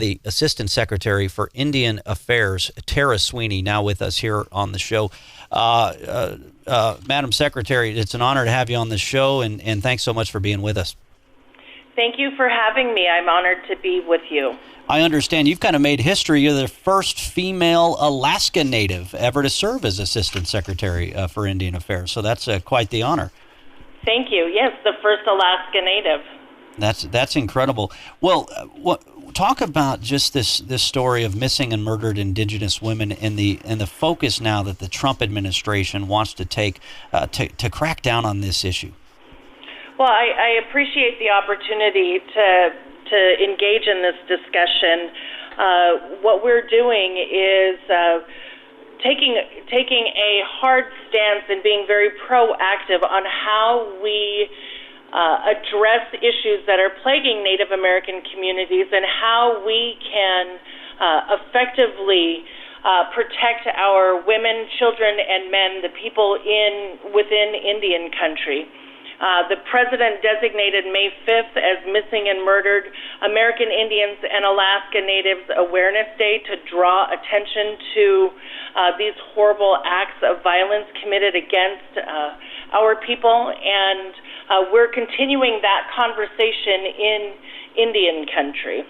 The Assistant Secretary for Indian Affairs, Tara Sweeney, now with us here on the show. Madam Secretary, it's an honor to have you on the show, and thanks so much for being with us. Thank you for having me. I'm honored to be with you. I understand you've kind of made history. You're the first female Alaska Native ever to serve as Assistant Secretary for Indian Affairs, so that's quite the honor. Thank you. Yes, the first Alaska Native. That's incredible. Well, talk about just this story of missing and murdered Indigenous women and the focus now that the Trump administration wants to take to crack down on this issue. Well, I appreciate the opportunity to engage in this discussion. What we're doing is taking a hard stance and being very proactive on how we address issues that are plaguing Native American communities and how we can effectively protect our women, children, and men, the people within Indian country. The President designated May 5th as Missing and Murdered American Indians and Alaska Natives Awareness Day to draw attention to these horrible acts of violence committed against our people, and we're continuing that conversation in Indian country.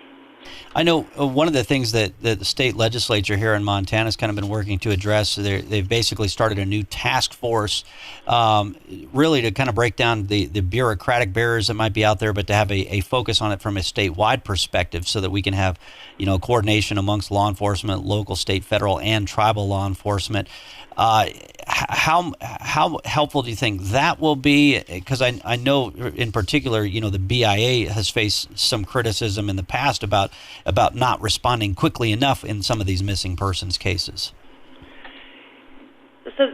I know one of the things that the state legislature here in Montana has kind of been working to address, they've basically started a new task force really to kind of break down the bureaucratic barriers that might be out there, but to have a focus on it from a statewide perspective so that we can have, coordination amongst law enforcement, local, state, federal, and tribal law enforcement. How helpful do you think that will be? Because I know in particular, the BIA has faced some criticism in the past about not responding quickly enough in some of these missing persons cases. So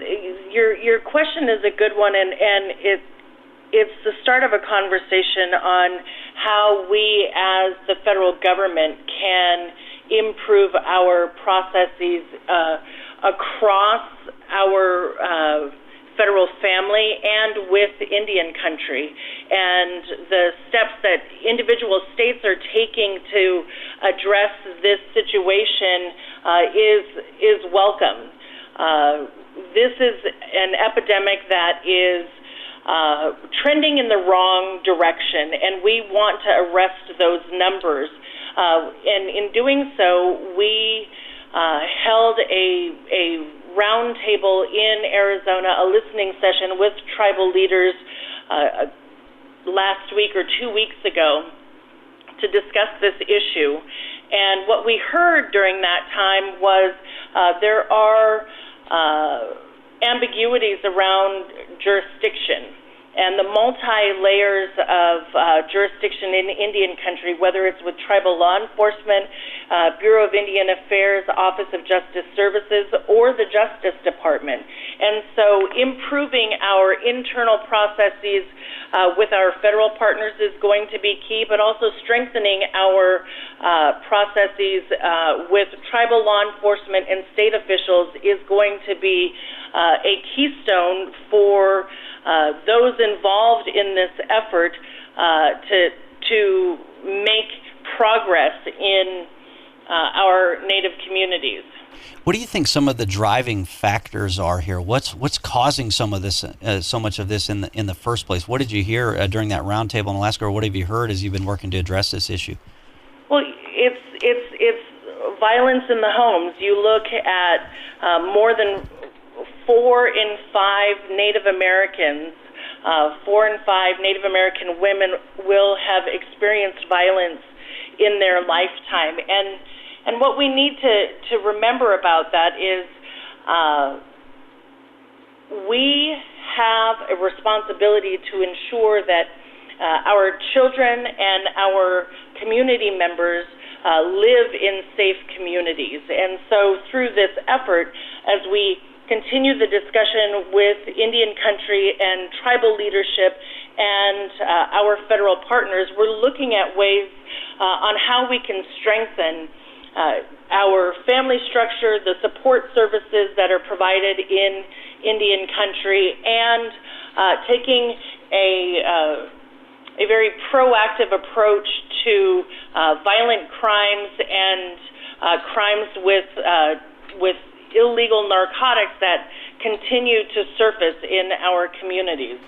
your question is a good one, and it's the start of a conversation on how we as the federal government can improve our processes across our federal family and with Indian country, and the steps that individual states are taking to address this situation is welcome. This is an epidemic that is trending in the wrong direction, and we want to arrest those numbers. And in doing so, we held a roundtable in Arizona, a listening session with tribal leaders last week or 2 weeks ago to discuss this issue. And what we heard during that time was there are ambiguities around jurisdiction and the multi-layers of jurisdiction in Indian country, whether it's with tribal law enforcement, Bureau of Indian Affairs, Office of Justice Services, or the Justice Department. And so improving our internal processes with our federal partners is going to be key, but also strengthening our processes with tribal law enforcement and state officials is going to be a keystone for those involved in this effort to make progress in our Native communities. What do you think some of the driving factors are here? What's causing some of this, so much of this in the first place? What did you hear during that roundtable in Alaska, or what have you heard as you've been working to address this issue? Well, it's violence in the homes. You look at more than 4 in 5 Native Americans, 4 in 5 Native American women will have experienced violence in their lifetime. And what we need to remember about that is we have a responsibility to ensure that our children and our community members live in safe communities. And so through this effort, as we continue the discussion with Indian country and tribal leadership and our federal partners, we're looking at ways on how we can strengthen our family structure, the support services that are provided in Indian country, and taking a very proactive approach to violent crimes and crimes with illegal narcotics that continue to surface in our communities.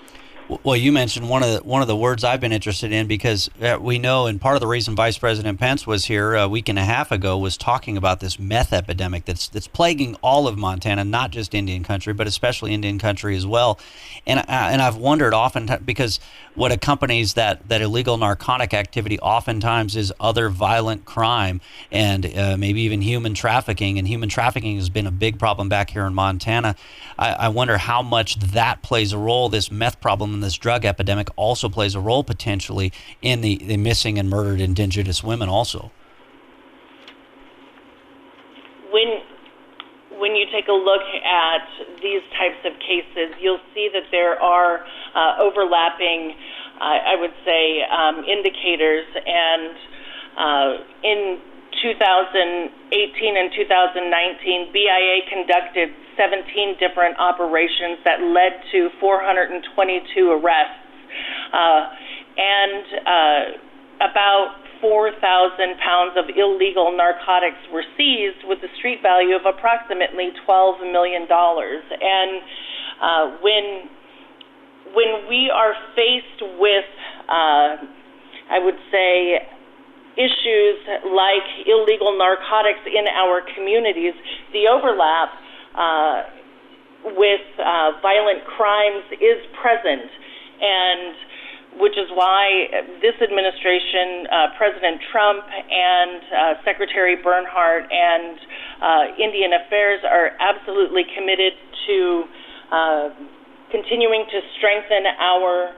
Well, you mentioned one of the words I've been interested in, because we know, and part of the reason Vice President Pence was here a week and a half ago was talking about this meth epidemic that's plaguing all of Montana, not just Indian Country, but especially Indian Country as well. And I've wondered often, because what accompanies that illegal narcotic activity oftentimes is other violent crime and maybe even human trafficking. And human trafficking has been a big problem back here in Montana. I wonder how much that plays a role. This meth problem and this drug epidemic also plays a role potentially in the missing and murdered indigenous women also. When you take a look at these types of cases, you'll see that there are overlapping, I would say, indicators. And in 2018 and 2019, BIA conducted 17 different operations that led to 422 arrests, and about 4,000 pounds of illegal narcotics were seized with a street value of approximately $12 million. And when we are faced with, I would say, issues like illegal narcotics in our communities, the overlap with violent crimes is present, and which is why this administration, President Trump and Secretary Bernhardt and Indian Affairs are absolutely committed to continuing to strengthen our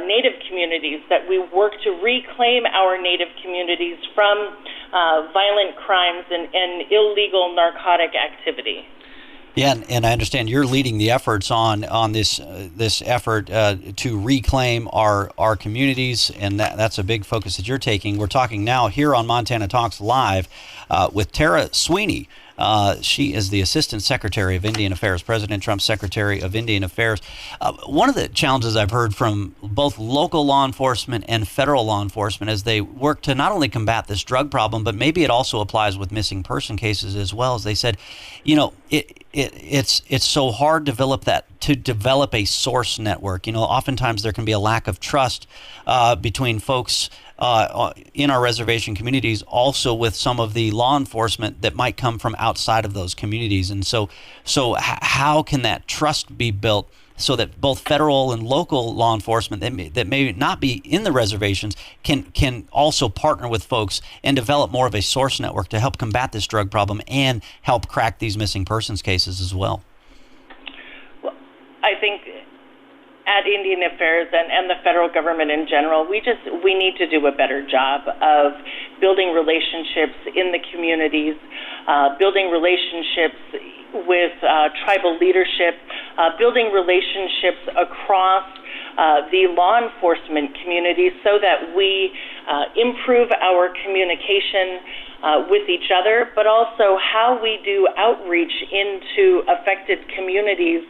Native communities, that we work to reclaim our Native communities from violent crimes and illegal narcotic activity. Yeah, and I understand you're leading the efforts on this effort to reclaim our communities, and that's a big focus that you're taking. We're talking now here on Montana Talks Live with Tara Sweeney. She is the Assistant Secretary of Indian Affairs, President Trump's Secretary of Indian Affairs. One of the challenges I've heard from both local law enforcement and federal law enforcement as they work to not only combat this drug problem, but maybe it also applies with missing person cases as well, as they said, it's so hard to develop a source network. Oftentimes there can be a lack of trust between folks in our reservation communities, also with some of the law enforcement that might come from outside of those communities. And so how can that trust be built so that both federal and local law enforcement that may not be in the reservations can also partner with folks and develop more of a source network to help combat this drug problem and help crack these missing persons cases as well? Well, I think at Indian Affairs and the federal government in general, we need to do a better job of building relationships in the communities, building relationships with tribal leadership, building relationships across the law enforcement community so that we improve our communication with each other, but also how we do outreach into affected communities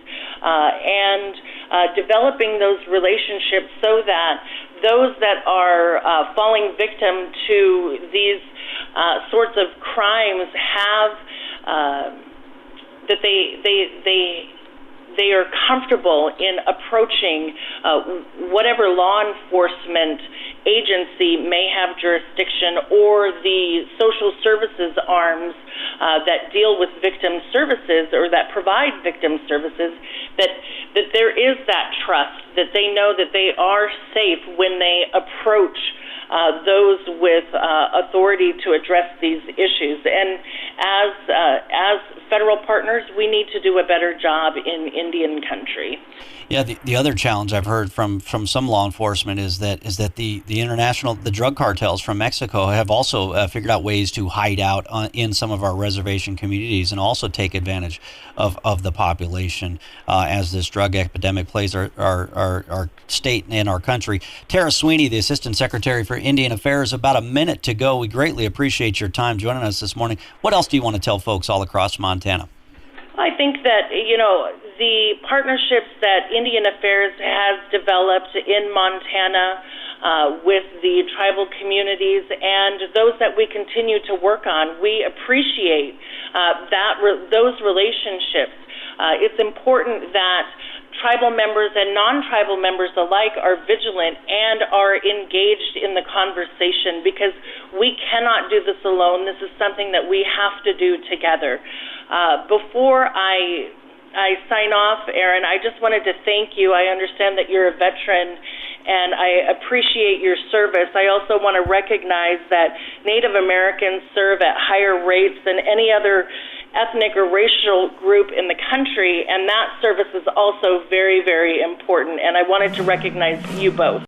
and developing those relationships so that those that are falling victim to these sorts of crimes have that they are comfortable in approaching whatever law enforcement agency may have jurisdiction, or the social services arms that deal with victim services or that provide victim services, that there is that trust, that they know that they are safe when they approach those with authority to address these issues. And as federal partners, we need to do a better job in Indian country. Yeah, the other challenge I've heard from some law enforcement is that the drug cartels from Mexico have also figured out ways to hide out in some of our reservation communities and also take advantage of the population as this drug epidemic plays our state and our country. Tara Sweeney, the Assistant Secretary for Indian Affairs, about a minute to go. We greatly appreciate your time joining us this morning. What else do you want to tell folks all across Montana? I think that, the partnerships that Indian Affairs has developed in Montana with the tribal communities and those that we continue to work on. We appreciate those relationships. It's important that tribal members and non-tribal members alike are vigilant and are engaged in the conversation, because we cannot do this alone. This is something that we have to do together. Before I sign off, Aaron, I just wanted to thank you. I understand that you're a veteran, and I appreciate your service. I also want to recognize that Native Americans serve at higher rates than any other ethnic or racial group in the country, and that service is also very, very important, and I wanted to recognize you both.